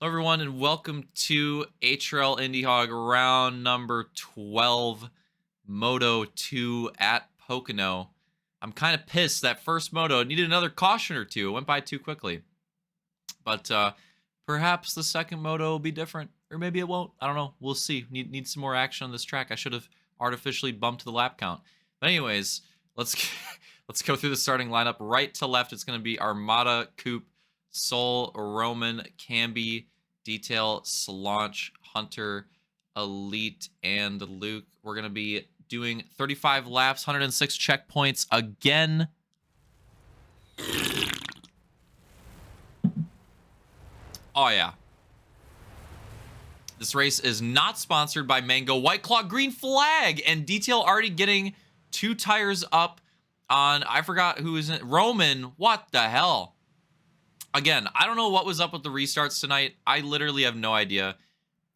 Hello, everyone, and welcome to HRL IndyHog round number 12, Moto 2 at Pocono. I'm kind of pissed that first Moto needed another caution or two. It went by too quickly. But perhaps the second Moto will be different, or maybe it won't. I don't know. We'll see. Need some more action on this track. I should have artificially bumped the lap count. But anyways, let's let's go through the starting lineup. Right to left, it's going to be Armada, Coupe, Soul, Roman, Camby, Detail, Slaunch, Hunter, Elite, and Luke. We're going to be doing 35 laps, 106 checkpoints again. Oh, yeah. This race is not sponsored by Mango, White Claw, Green Flag, and Detail already getting 2 tires up on, I forgot who is in, Roman. What the hell? Again, I don't know what was up with the restarts tonight. I literally have no idea.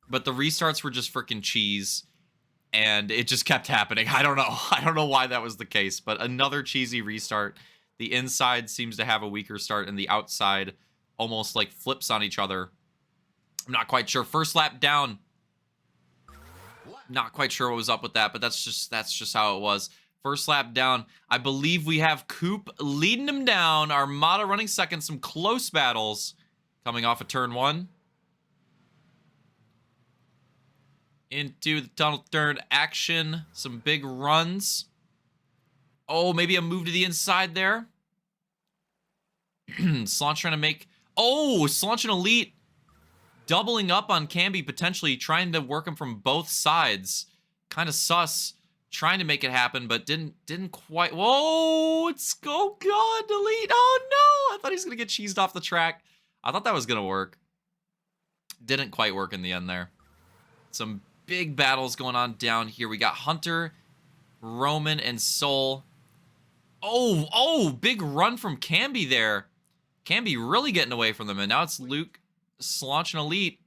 But the restarts were just freaking cheese. And it just kept happening. I don't know. I don't know why that was the case. But another cheesy restart. The inside seems to have a weaker start. And the outside almost like flips on each other. I'm not quite sure. First lap down. Not quite sure what was up with that. But that's just how it was. First lap down. I believe we have Coupe leading him down. Armada running second. Some close battles coming off of turn 1. Into the tunnel turn action. Some big runs. Oh, maybe a move to the inside there. Slaunch trying to make... Oh, Slaunch and Elite doubling up on Camby, potentially trying to work him from both sides. Kind of sus. Trying to make it happen, but didn't quite. Whoa, it's, oh god, Elite. Oh no, I thought he was gonna get cheesed off the track. I thought that was gonna work. Didn't quite work in the end there. Some big battles going on down here. We got Hunter, Roman, and Soul. Oh, big run from Camby there. Camby really getting away from them, and now it's Luke, Slaunch, and Elite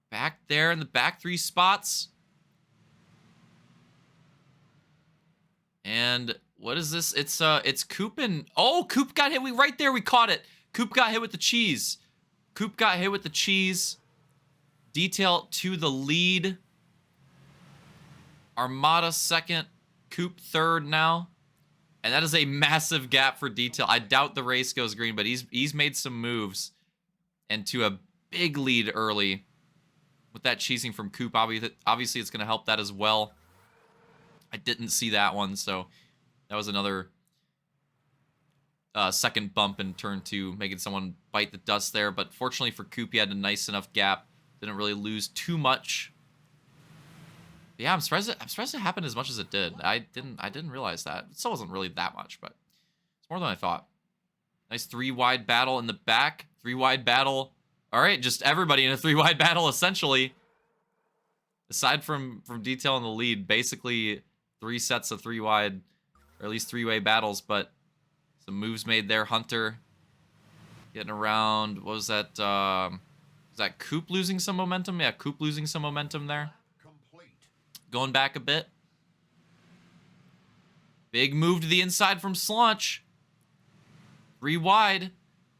back there in the back 3 spots. And what is this? It's Coupe and... Oh, Coupe got hit. Right there, we caught it. Coupe got hit with the cheese. Coupe got hit with the cheese. Detail to the lead. Armada second. Coupe third now. And that is a massive gap for Detail. I doubt the race goes green, but he's made some moves. And to a big lead early. With that cheesing from Coupe, obviously it's going to help that as well. I didn't see that one, so that was another second bump in turn 2, making someone bite the dust there. But fortunately for Coupe, he had a nice enough gap. Didn't really lose too much. But yeah, I'm surprised it happened as much as it did. I didn't realize that. It still wasn't really that much, but it's more than I thought. Nice 3-wide battle in the back. 3-wide battle. All right, just everybody in a 3-wide battle, essentially. Aside from Detail in the lead, basically 3 sets of 3-wide, or at least 3-way battles, but some moves made there. Hunter getting around. What was that? Was that Coupe losing some momentum? Yeah, Coupe losing some momentum there. Going back a bit. Big move to the inside from Slaunch. 3-wide.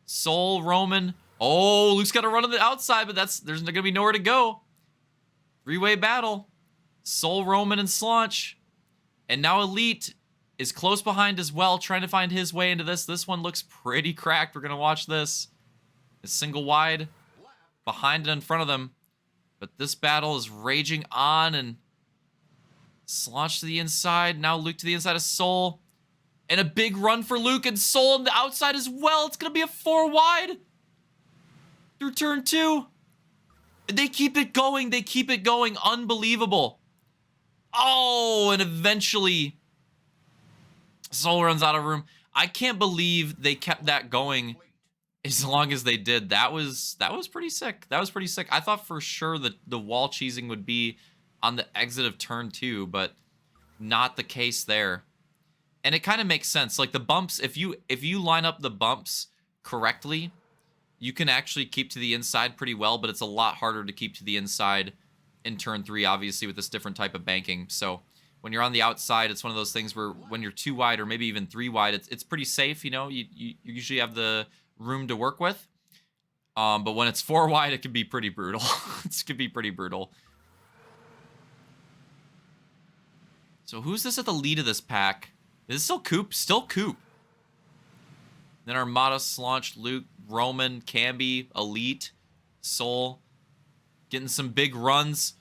Soul, Roman. Oh, Luke's got to run on the outside, but there's going to be nowhere to go. 3-way battle. Soul, Roman, and Slaunch. And now Elite is close behind as well, trying to find his way into this. This one looks pretty cracked. We're going to watch this. A single wide behind and in front of them. But this battle is raging on, and Slaunch to the inside. Now Luke to the inside of Soul. And a big run for Luke and Soul on the outside as well. It's going to be a 4-wide through turn 2. They keep it going. They keep it going. Unbelievable. Oh, and eventually Soul runs out of room. I can't believe they kept that going as long as they did. That was pretty sick. That was pretty sick. I thought for sure that the wall cheesing would be on the exit of turn 2, but not the case there. And it kind of makes sense. Like the bumps, if you line up the bumps correctly, you can actually keep to the inside pretty well, but it's a lot harder to keep to the inside in turn 3, obviously, with this different type of banking. So when you're on the outside, it's one of those things where when you're 2 wide or maybe even 3 wide, it's pretty safe. You know, you usually have the room to work with. But when it's 4 wide, it can be pretty brutal. It can be pretty brutal. So who's this at the lead of this pack? Is it still Coop? Still Coop. Then Armada, Slaunch, Luke, Roman, Camby, Elite, Soul. Getting some big runs.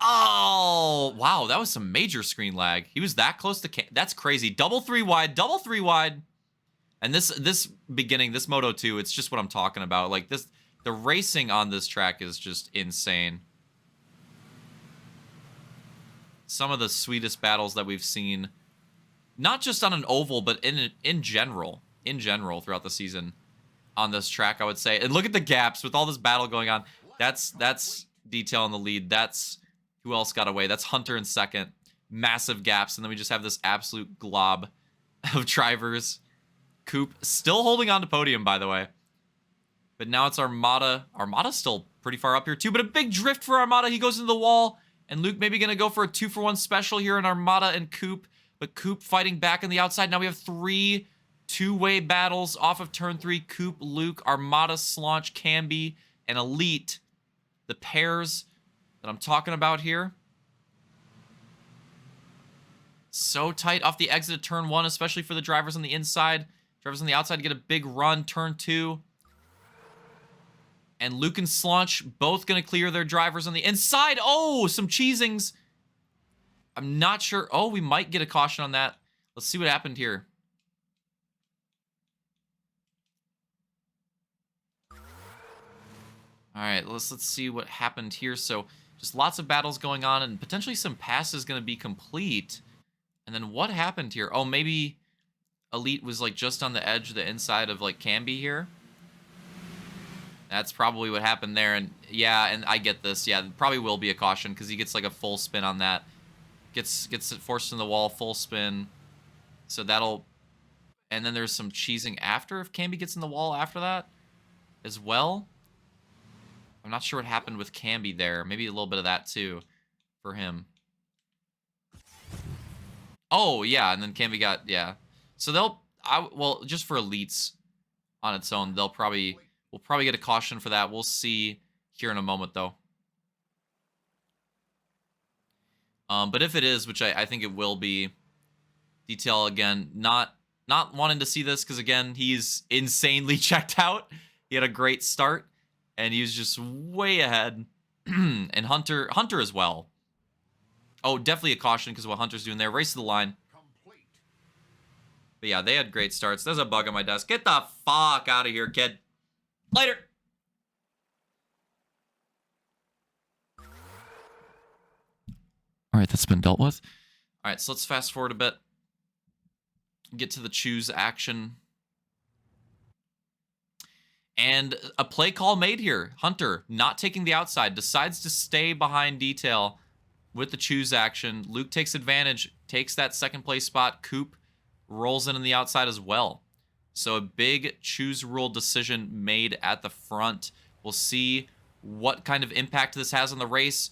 Oh, wow. That was some major screen lag. He was that close to... That's crazy. Double 3 wide. Double 3 wide. And this beginning, this Moto 2, it's just what I'm talking about. Like, the racing on this track is just insane. Some of the sweetest battles that we've seen, not just on an oval, but in general throughout the season on this track, I would say. And look at the gaps with all this battle going on. That's Detail in the lead. That's who else got away. That's Hunter in second. Massive gaps, and then we just have this absolute glob of drivers. Coop still holding on to podium, by the way. But now it's Armada. Armada's still pretty far up here, too. But a big drift for Armada. He goes into the wall. And Luke maybe going to go for a 2-for-1 special here in Armada and Coop. But Coop fighting back on the outside. Now we have 3 two-way battles off of turn 3. Coop, Luke, Armada, Slaunch, Camby, and Elite. The pairs that I'm talking about here. So tight off the exit of turn 1, especially for the drivers on the inside. Drivers on the outside get a big run, turn 2. And Luke and Slaunch both going to clear their drivers on the inside. Oh, some cheesings. I'm not sure. Oh, we might get a caution on that. Let's see what happened here. All right, let's see what happened here. So just lots of battles going on and potentially some passes going to be complete. And then what happened here? Oh, maybe Elite was like just on the edge of the inside of like Camby here. That's probably what happened there. And yeah, and I get this. Yeah, probably will be a caution because he gets like a full spin on that. Gets it forced in the wall, full spin. So that'll... And then there's some cheesing after if Camby gets in the wall after that as well. I'm not sure what happened with Camby there. Maybe a little bit of that too for him. Oh, yeah, and then Camby got... Yeah. So they'll... well, just for Elites on its own, they'll probably... We'll probably get a caution for that. We'll see here in a moment, though. But if it is, which I think it will be, Detail, again, not wanting to see this because, again, he's insanely checked out. He had a great start, and he was just way ahead. And Hunter as well. Oh, definitely a caution because of what Hunter's doing there. Race to the line. But, yeah, they had great starts. There's a bug on my desk. Get the fuck out of here, kid. Later. All right, that's been dealt with. All right, so let's fast forward a bit. Get to the choose action. And a play call made here. Hunter, not taking the outside, decides to stay behind Detail with the choose action. Luke takes advantage, takes that second place spot. Coop rolls in on the outside as well. So a big choose rule decision made at the front. We'll see what kind of impact this has on the race.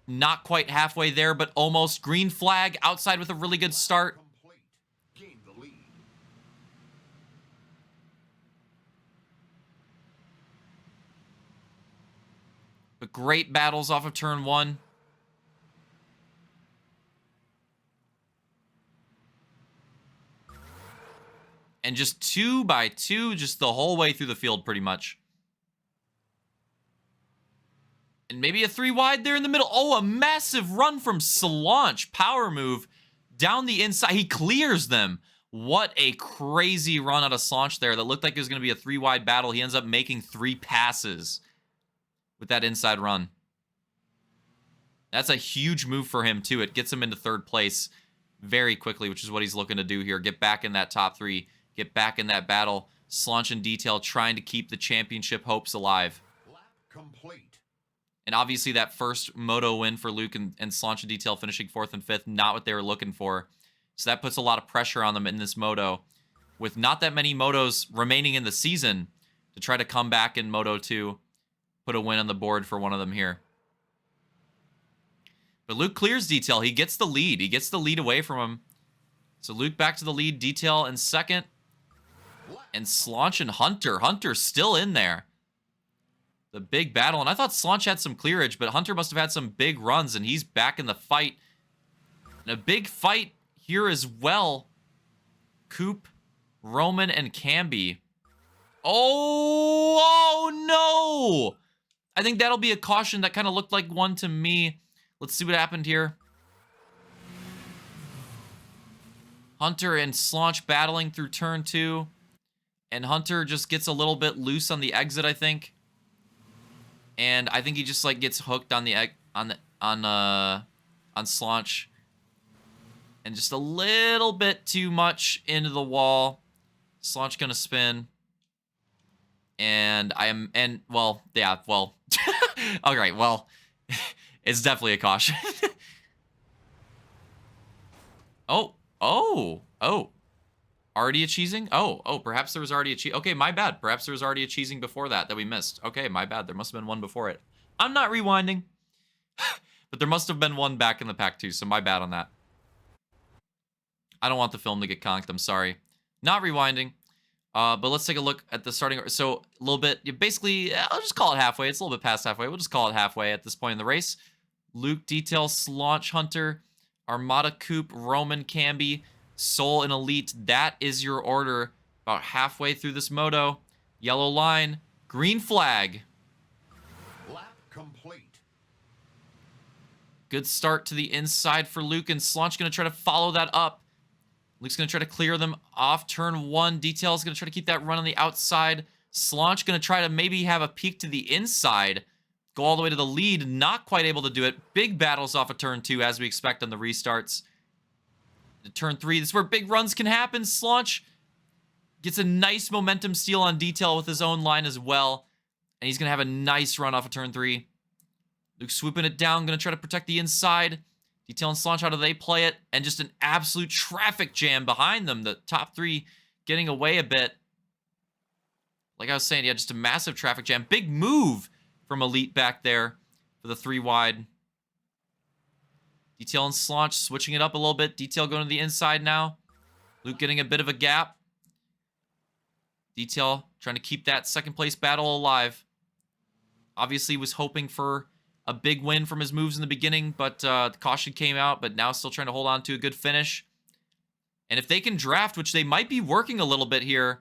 Not quite halfway there, but almost. Green flag outside with a really good start. But great battles off of turn 1. And just 2 by 2, just the whole way through the field, pretty much. And maybe a 3 wide there in the middle. Oh, a massive run from Slaunch. Power move down the inside. He clears them. What a crazy run out of Slaunch there. That looked like it was going to be a 3 wide battle. He ends up making 3 passes with that inside run. That's a huge move for him, too. It gets him into 3rd place very quickly, which is what he's looking to do here. Get back in that top 3. Get back in that battle. Slaunch and Detail trying to keep the championship hopes alive. Lap complete. And obviously that first Moto win for Luke and Slaunch and Detail finishing 4th and 5th, not what they were looking for. So that puts a lot of pressure on them in this Moto. With not that many Motos remaining in the season to try to come back in Moto 2, put a win on the board for one of them here. But Luke clears Detail. He gets the lead. He gets the lead away from him. So Luke back to the lead. Detail in 2nd. And Slaunch and Hunter. Hunter's still in there. The big battle. And I thought Slaunch had some clearage, but Hunter must have had some big runs, and he's back in the fight. And a big fight here as well. Coop, Roman, and Camby. Oh no! I think that'll be a caution. That kind of looked like one to me. Let's see what happened here. Hunter and Slaunch battling through turn 2. And Hunter just gets a little bit loose on the exit, I think. And I think he just like gets hooked on the on Slaunch. And just a little bit too much into the wall. Slaunch gonna spin. And well, yeah, well. Alright, well. It's definitely a caution. Oh. Already a cheesing? Oh, perhaps there was already a cheese. Okay, my bad. Perhaps there was already a cheesing before that we missed. Okay, my bad. There must have been one before it. I'm not rewinding. But there must have been one back in the pack too, so my bad on that. I don't want the film to get conked. I'm sorry. Not rewinding. But let's take a look at the starting. So a little bit, basically, I'll just call it halfway. It's a little bit past halfway. We'll just call it halfway at this point in the race. Luke, Detail, Slaunch, Hunter, Armada, Coop, Roman, Camby, Soul, and Elite. That is your order about halfway through this moto. Yellow line, green flag. Lap complete. Good start to the inside for Luke, and Slaunch going to try to follow that up. Luke's going to try to clear them off turn 1. Detail's going to try to keep that run on the outside. Slaunch going to try to maybe have a peek to the inside. Go all the way to the lead. Not quite able to do it. Big battles off of turn 2 as we expect on the restarts. To turn 3. This is where big runs can happen. Slaunch gets a nice momentum steal on Detail with his own line as well. And he's going to have a nice run off of turn 3. Luke swooping it down. Going to try to protect the inside. Detail and Slaunch, how do they play it? And just an absolute traffic jam behind them. The top 3 getting away a bit. Like I was saying, yeah, just a massive traffic jam. Big move from Elite back there for the 3 wide. Detail and Slaunch switching it up a little bit. Detail going to the inside now. Luke getting a bit of a gap. Detail trying to keep that second place battle alive. Obviously was hoping for a big win from his moves in the beginning, but the caution came out, but now still trying to hold on to a good finish. And if they can draft, which they might be working a little bit here,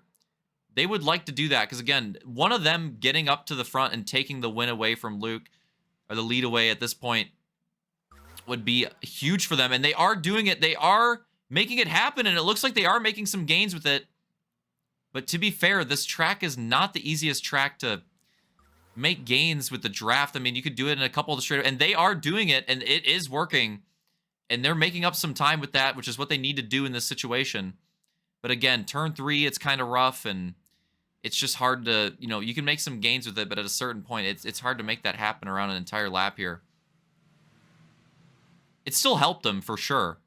they would like to do that. Because again, one of them getting up to the front and taking the win away from Luke, or the lead away at this point, would be huge for them. And they are doing it. They are making it happen, and it looks like they are making some gains with it. But to be fair, this track is not the easiest track to make gains with the draft. I mean, you could do it in a couple of the straight, and they are doing it, and it is working. And they're making up some time with that, which is what they need to do in this situation. But again, turn 3, it's kind of rough, and it's just hard to, you can make some gains with it, but at a certain point, it's hard to make that happen around an entire lap here. It still helped them for sure,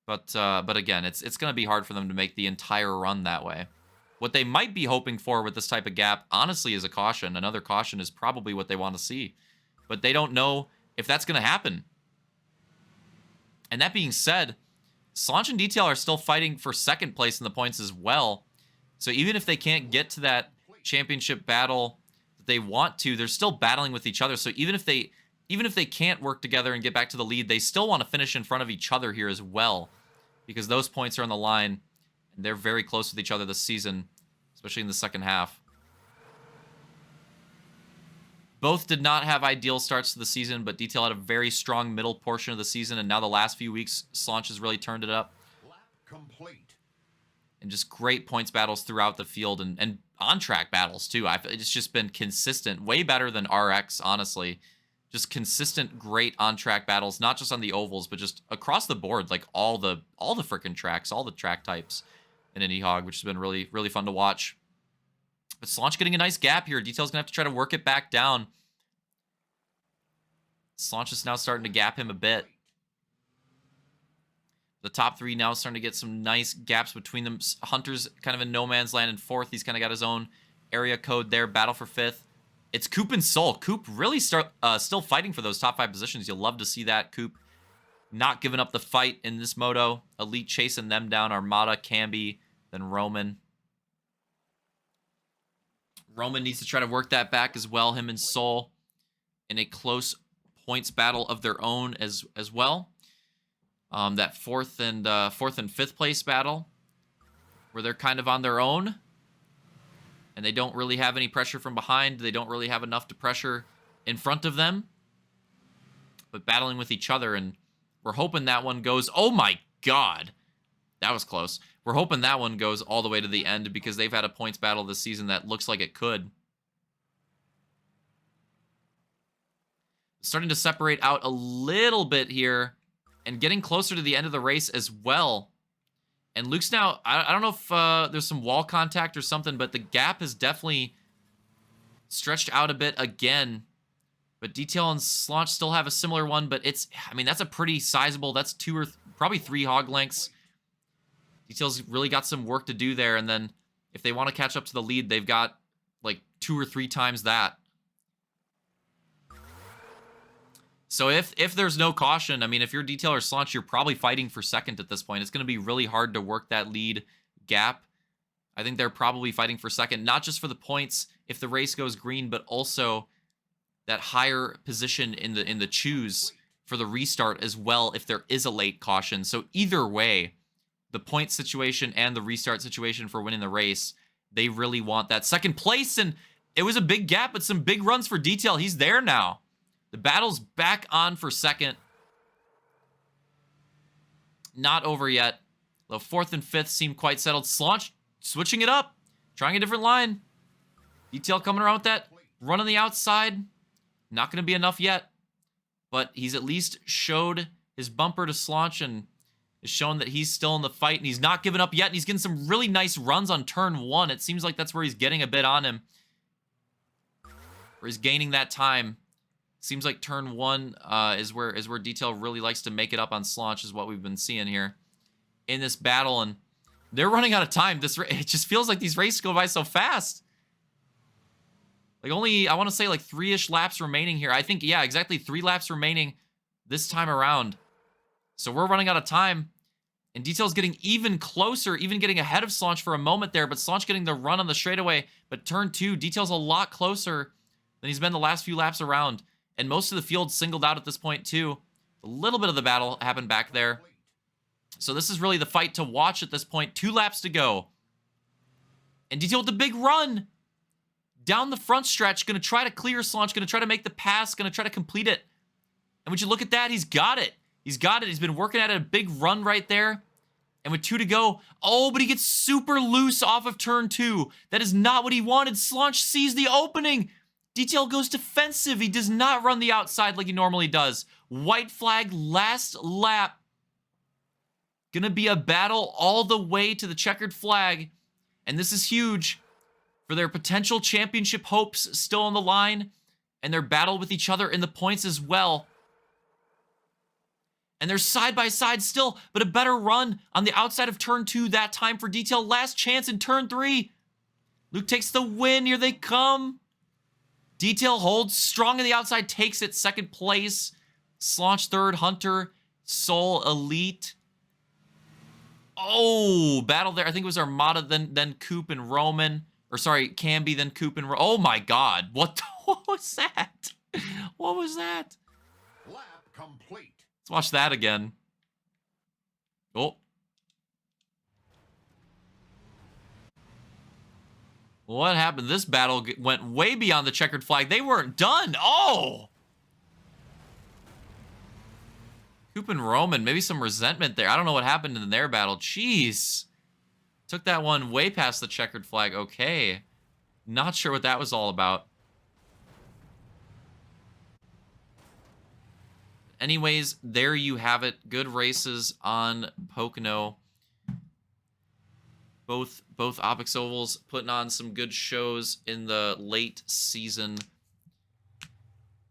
but again, it's going to be hard for them to make the entire run that way. What they might be hoping for with this type of gap, honestly, is a caution. Another caution is probably what they want to see, but they don't know if that's going to happen. And that being said, Slaunch and Detail are still fighting for second place in the points as well. So even if they can't get to that championship battle that they want to, they're still battling with each other. So even if they can't work together and get back to the lead, they still want to finish in front of each other here as well, because those points are on the line, and they're very close with each other this season, especially in the second half. Both did not have ideal starts to the season, but Detail had a very strong middle portion of the season, and now the last few weeks, Slaunch has really turned it up. Lap complete. And just great points battles throughout the field, and on-track battles, too. It's just been consistent, way better than RX, honestly. Just consistent, great on-track battles, not just on the ovals, but just across the board, like all the freaking tracks, all the track types in IndyHog, which has been really, really fun to watch. But Slaunch getting a nice gap here. Detail's going to have to try to work it back down. Slaunch is now starting to gap him a bit. The top 3 now starting to get some nice gaps between them. Hunter's kind of in no man's land in 4th. He's kind of got his own area code there. Battle for 5th. It's Coop and Soul. Coop really still fighting for those top 5 positions. You'll love to see that. Coop not giving up the fight in this moto. Elite chasing them down. Armada, Camby, then Roman. Roman needs to try to work that back as well, him and Soul, in a close points battle of their own as well. That fourth and fifth place battle, where they're kind of on their own, and they don't really have any pressure from behind. They don't really have enough to pressure in front of them, but battling with each other. And we're hoping that one goes, oh my God, that was close. We're hoping that one goes all the way to the end, because they've had a points battle this season that looks like it could. Starting to separate out a little bit here and getting closer to the end of the race as well. And Luke's now, I don't know if there's some wall contact or something, but the gap has definitely stretched out a bit again. But Detail and Slaunch still have a similar one, but it's, I mean, that's a pretty sizable, that's probably three hog lengths. Detail's really got some work to do there, and then if they want to catch up to the lead, they've got like 2 or 3 times that. So if there's no caution, I mean, if you're Detail or Slaunch, you're probably fighting for second at this point. It's going to be really hard to work that lead gap. I think they're probably fighting for second, not just for the points if the race goes green, but also that higher position in the choose for the restart as well if there is a late caution. So either way, the point situation and the restart situation for winning the race, they really want that second place. And it was a big gap, but some big runs for Detail. He's there now. The battle's back on for second. Not over yet. The fourth and fifth seem quite settled. Slaunch switching it up. Trying a different line. Detail coming around with that run on the outside. Not going to be enough yet. But he's at least showed his bumper to Slaunch and has shown that he's still in the fight. And he's not giving up yet. And he's getting some really nice runs on turn 1. It seems like that's where he's getting a bit on him. Where he's gaining that time. Seems like turn 1 is where Detail really likes to make it up on Slaunch, is what we've been seeing here in this battle. And they're running out of time. It just feels like these races go by so fast. Like only, I want to say like 3-ish laps remaining here. I think, yeah, exactly 3 laps remaining this time around. So we're running out of time. And Detail's getting even closer, even getting ahead of Slaunch for a moment there. But Slaunch getting the run on the straightaway. But turn 2, Detail's a lot closer than he's been the last few laps around. And most of the field singled out at this point, too. A little bit of the battle happened back there. So this is really the fight to watch at this point. 2 laps to go. And Detail with the big run. Down the front stretch. Going to try to clear Slaunch. Going to try to make the pass. Going to try to complete it. And would you look at that? He's got it. He's got it. He's been working at a big run right there. And with 2 to go. Oh, but he gets super loose off of turn 2. That is not what he wanted. Slaunch sees the opening. Detail goes defensive. He does not run the outside like he normally does. White flag, last lap. Gonna be a battle all the way to the checkered flag. And this is huge for their potential championship hopes still on the line. And their battle with each other in the points as well. And they're side by side still, but a better run on the outside of turn 2 that time for Detail. Last chance in turn 3. Luke takes the win. Here they come. Detail holds strong on the outside, takes it, second place. Slaunch third, Hunter, Soul elite. Oh, battle there. I think it was Armada, then Coop and Roman. Or sorry, Camby, then Coop and Roman. Oh my God, what was that? What was that? Lap complete. Let's watch that again. Oh. What happened? This battle went way beyond the checkered flag. They weren't done. Oh! Coop and Roman, maybe some resentment there. I don't know what happened in their battle. Jeez. Took that one way past the checkered flag. Okay. Not sure what that was all about. Anyways, there you have it. Good races on Pocono. Both Opix Ovals putting on some good shows in the late season.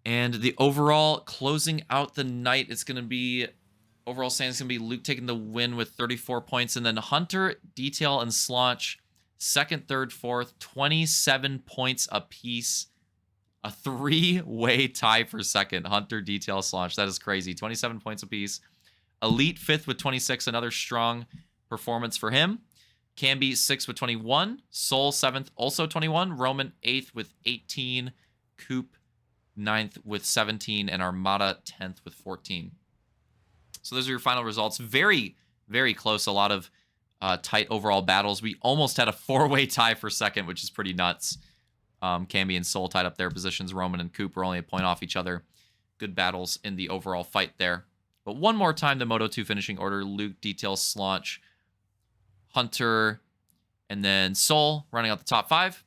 And the overall closing out the night, it's going to be, overall standings going to be Luke taking the win with 34 points. And then Hunter, Detail, and Slaunch, second, third, fourth, 27 points apiece. A 3-way tie for second. Hunter, Detail, Slaunch. That is crazy. 27 points apiece. Elite fifth with 26. Another strong performance for him. Camby 6th with 21. Soul 7th, also 21. Roman 8th with 18. Coop 9th with 17. And Armada 10th with 14. So those are your final results. Very, very close. A lot of tight overall battles. We almost had a 4-way tie for second, which is pretty nuts. Camby and Soul tied up their positions. Roman and Coop were only a point off each other. Good battles in the overall fight there. But one more time, the Moto 2 finishing order. Luke, Detail, Slaunch, Hunter, and then Soul running out the top 5.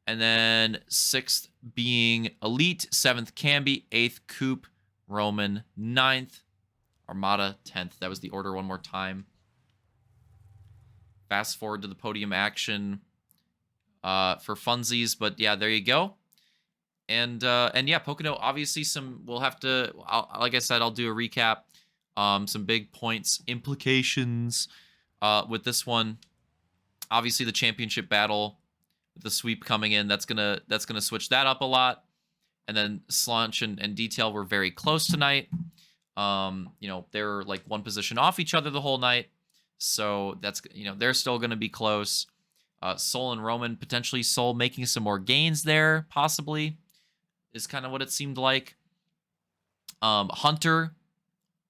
And then 6th being Elite, 7th Camby, 8th Coop, Roman 9th, Armada 10th. That was the order one more time. Fast forward to the podium action for funsies, but yeah, there you go. And yeah, Pocono, obviously we'll have to, like I said, I'll do a recap. Some big points, implications with this one. Obviously the championship battle with the sweep coming in, that's gonna switch that up a lot. And then Slaunch and Detail were very close tonight. They're like one position off each other the whole night. So that's, they're still going to be close. Soul and Roman, potentially Soul making some more gains there, possibly, is kind of what it seemed like. Hunter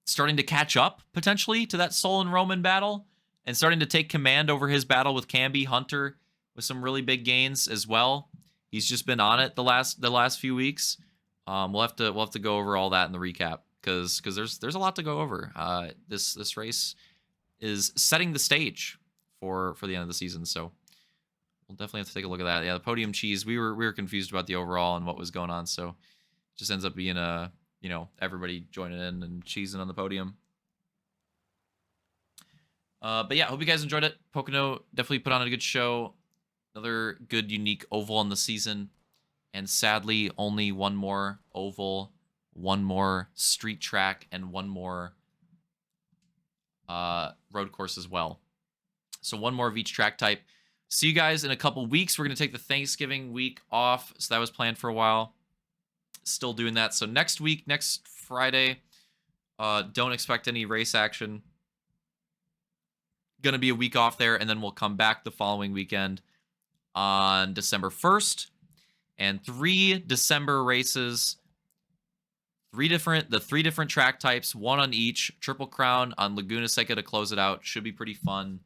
starting to catch up, potentially, to that Soul and Roman battle, and starting to take command over his battle with Camby. Hunter with some really big gains as well. He's just been on it the last few weeks. We'll have to go over all that in the recap, because there's a lot to go over. This race is setting the stage for the end of the season, so we'll definitely have to take a look at that. Yeah, the podium cheese, we were confused about the overall and what was going on, so it just ends up being everybody joining in and cheesing on the podium. But yeah, hope you guys enjoyed it. Pocono definitely put on a good show. Another good, unique oval in the season. And sadly, only one more oval, one more street track, and one more road course as well. So one more of each track type. See you guys in a couple weeks. We're going to take the Thanksgiving week off. So that was planned for a while. Still doing that. So next week, next Friday, don't expect any race action. Going to be a week off there, and then we'll come back the following weekend on December 1st. And 3 December races. The 3 different track types, one on each. Triple Crown on Laguna Seca to close it out. Should be pretty fun.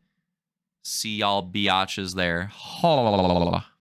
See y'all biatches there.